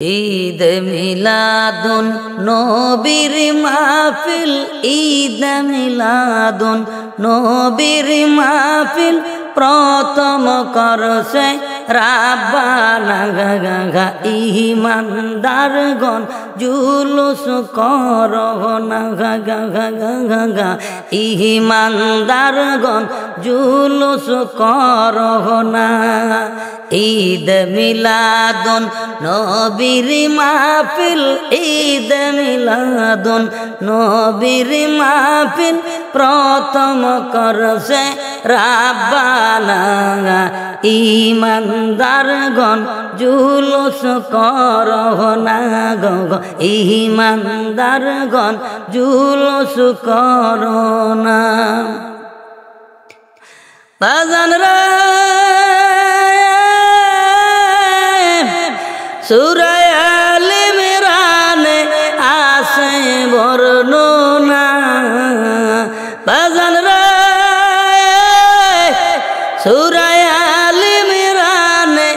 ঈদ মিলাদুন নবীর মাহফিল, ঈদ মিলাদুন নবীর মাহফিল প্রথম করছে রাব্বানা গা ইমানদারগণ জুলুস করোনা গা ইমানদারগণ জুলুস করোনা। ঈদ মিলাদুন নবীর মাহফিল, ঈদ মিলাদুন নবীর মাহফিল প্রথম করছে রাব্বানা ইমানদারগণ জুলুস করোনা গো ইমানদারগণ জুলুস করোনা। বাজান রে সূরা আলে ইমরানে আছে বর্ণনা, বাজান রে সূরা আলে ইমরানে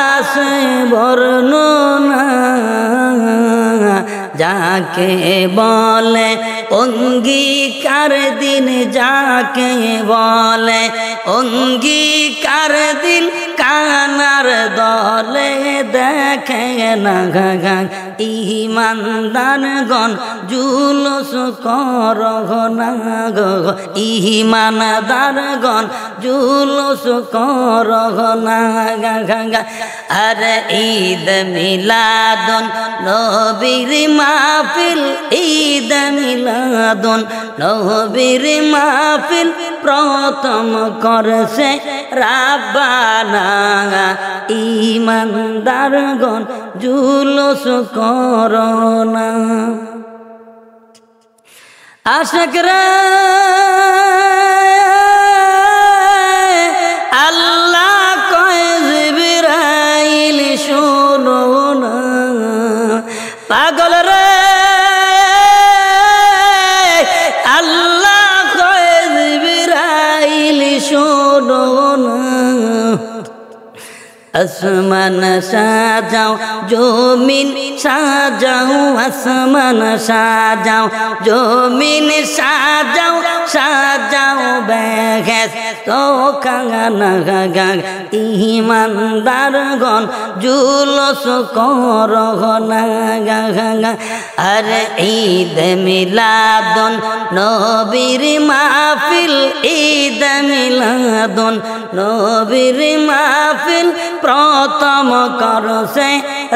আছে বর্ণনা। যাকে বলে অঙ্গীকার দিন, যাকে বলে অঙ্গীকার দিন কানার দলে দেখে না ইমানদারগণ জুলুস করোনা গো ইমানদারগণ জুলুস করোনা গা। আরে ঈদ মিলাদুন নবীর মাহফিল, ঈদ মিলাদুন নবীর মাহফিল প্রথম করছে রাব্বানা ইমানদারগণ জুলুস করোনা। আশিকরা আল্লাহ কয় জিবরাইল শোনো না, পাগল রে আল্লাহ কয় জিবরাইল শোনো না। আসমান সাজাও জমিন সাজাও, আসমান সাজাও জমিন সাজাও, সাজাও বেহেশত তো কাঙ্গানা গা ইমানদারগণ জুলুস করোনা গা। আরে ঈদ মিলাদুন নবীর মাহফিল, ঈদ মিলাদুন নবীর মাহফিল প্রথম করছে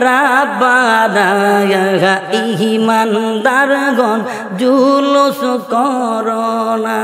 রাব্বানা ইমানদারগণ জুলুস করোনা।